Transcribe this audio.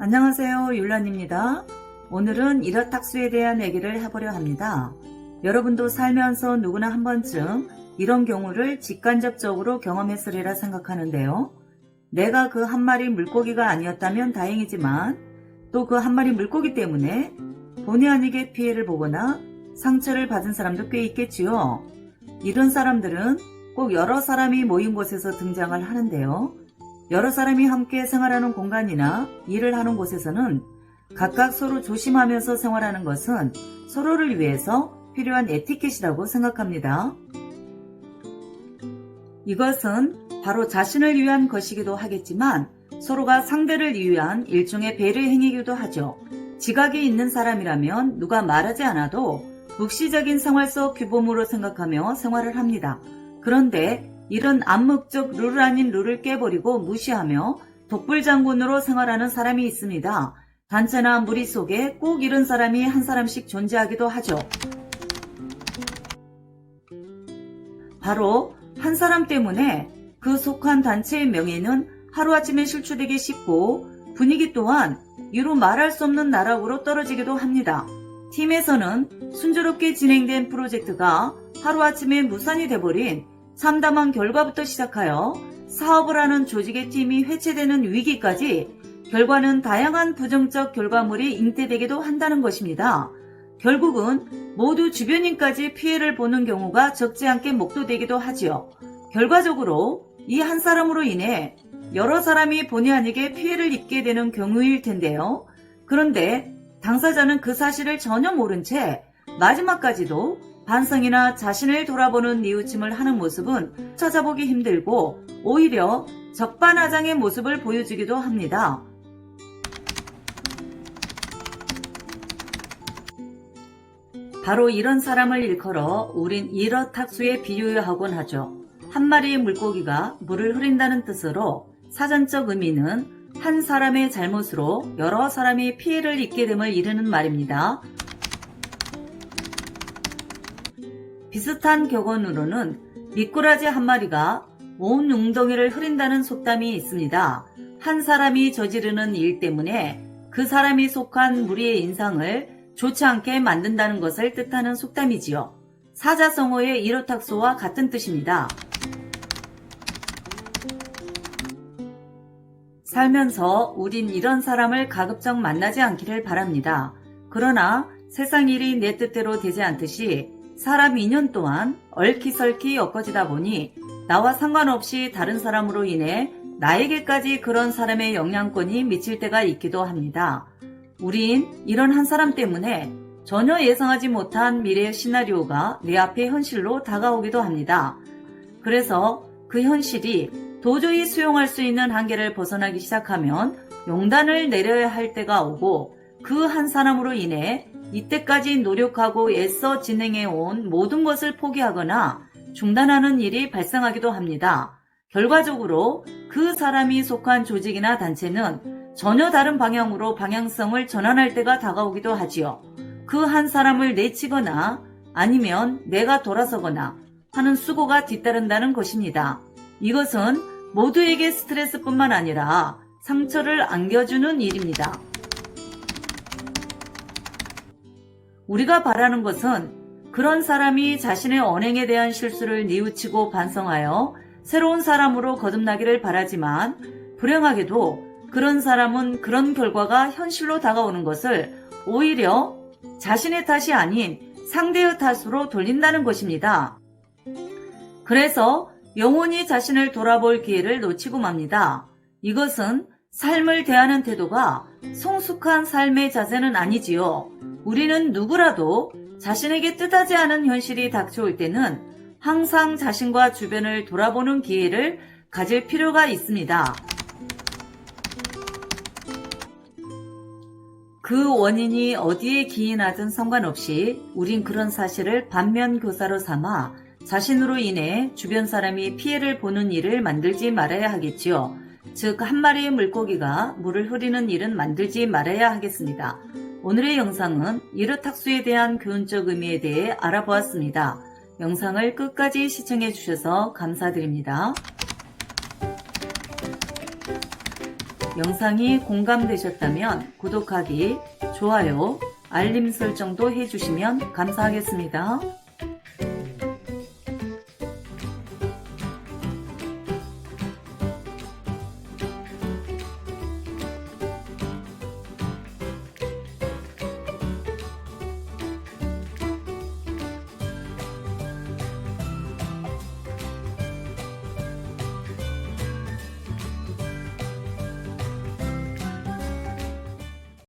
안녕하세요, 율란입니다. 오늘은 일어탁수에 대한 얘기를 해보려 합니다. 여러분도 살면서 누구나 한 번쯤 이런 경우를 직간접적으로 경험했으리라 생각하는데요. 내가 그 한 마리 물고기가 아니었다면 다행이지만 또 그 한 마리 물고기 때문에 본의 아니게 피해를 보거나 상처를 받은 사람도 꽤 있겠지요. 이런 사람들은 꼭 여러 사람이 모인 곳에서 등장을 하는데요. 여러 사람이 함께 생활하는 공간이나 일을 하는 곳에서는 각각 서로 조심하면서 생활하는 것은 서로를 위해서 필요한 에티켓이라고 생각합니다. 이것은 바로 자신을 위한 것이기도 하겠지만 서로가 상대를 위한 일종의 배려 행위이기도 하죠. 지각이 있는 사람이라면 누가 말하지 않아도 묵시적인 생활 속 규범으로 생각하며 생활을 합니다. 그런데 이런 암묵적 룰 아닌 룰을 깨버리고 무시하며 독불장군으로 생활하는 사람이 있습니다. 단체나 무리 속에 꼭 이런 사람이 한 사람씩 존재하기도 하죠. 바로 한 사람 때문에 그 속한 단체의 명예는 하루아침에 실추되기 쉽고 분위기 또한 이루 말할 수 없는 나락으로 떨어지기도 합니다. 팀에서는 순조롭게 진행된 프로젝트가 하루아침에 무산이 돼버린 참담한 결과부터 시작하여 사업을 하는 조직의 팀이 해체되는 위기까지 결과는 다양한 부정적 결과물이 잉태되기도 한다는 것입니다. 결국은 모두 주변인까지 피해를 보는 경우가 적지 않게 목도되기도 하지요. 결과적으로 이 한 사람으로 인해 여러 사람이 본의 아니게 피해를 입게 되는 경우일 텐데요. 그런데 당사자는 그 사실을 전혀 모른 채 마지막까지도 반성이나 자신을 돌아보는 뉘우침을 하는 모습은 찾아보기 힘들고 오히려 적반하장의 모습을 보여주기도 합니다. 바로 이런 사람을 일컬어 우린 일어탁수에 비유하곤 하죠. 한 마리의 물고기가 물을 흐린다는 뜻으로 사전적 의미는 한 사람의 잘못으로 여러 사람이 피해를 입게 됨을 이르는 말입니다. 비슷한 격언으로는 미꾸라지 한 마리가 온 웅덩이를 흐린다는 속담이 있습니다. 한 사람이 저지르는 일 때문에 그 사람이 속한 무리의 인상을 좋지 않게 만든다는 것을 뜻하는 속담이지요. 사자성어의 일어탁수와 같은 뜻입니다. 살면서 우린 이런 사람을 가급적 만나지 않기를 바랍니다. 그러나 세상 일이 내 뜻대로 되지 않듯이 사람 인연 또한 얼키설키 엮어지다 보니 나와 상관없이 다른 사람으로 인해 나에게까지 그런 사람의 영향권이 미칠 때가 있기도 합니다. 우린 이런 한 사람 때문에 전혀 예상하지 못한 미래의 시나리오가 내 앞에 현실로 다가오기도 합니다. 그래서 그 현실이 도저히 수용할 수 있는 한계를 벗어나기 시작하면 용단을 내려야 할 때가 오고 그 한 사람으로 인해 이때까지 노력하고 애써 진행해온 모든 것을 포기하거나 중단하는 일이 발생하기도 합니다. 결과적으로 그 사람이 속한 조직이나 단체는 전혀 다른 방향으로 방향성을 전환할 때가 다가오기도 하지요. 그 한 사람을 내치거나 아니면 내가 돌아서거나 하는 수고가 뒤따른다는 것입니다. 이것은 모두에게 스트레스뿐만 아니라 상처를 안겨주는 일입니다. 우리가 바라는 것은 그런 사람이 자신의 언행에 대한 실수를 뉘우치고 반성하여 새로운 사람으로 거듭나기를 바라지만 불행하게도 그런 사람은 그런 결과가 현실로 다가오는 것을 오히려 자신의 탓이 아닌 상대의 탓으로 돌린다는 것입니다. 그래서 영원히 자신을 돌아볼 기회를 놓치고 맙니다. 이것은 삶을 대하는 태도가 성숙한 삶의 자세는 아니지요. 우리는 누구라도 자신에게 뜻하지 않은 현실이 닥쳐올 때는 항상 자신과 주변을 돌아보는 기회를 가질 필요가 있습니다. 그 원인이 어디에 기인하든 상관없이 우린 그런 사실을 반면교사로 삼아 자신으로 인해 주변 사람이 피해를 보는 일을 만들지 말아야 하겠지요. 즉, 한 마리의 물고기가 물을 흐리는 일은 만들지 말아야 하겠습니다. 오늘의 영상은 일어탁수에 대한 교훈적 의미에 대해 알아보았습니다. 영상을 끝까지 시청해 주셔서 감사드립니다. 영상이 공감되셨다면 구독하기, 좋아요, 알림 설정도 해주시면 감사하겠습니다.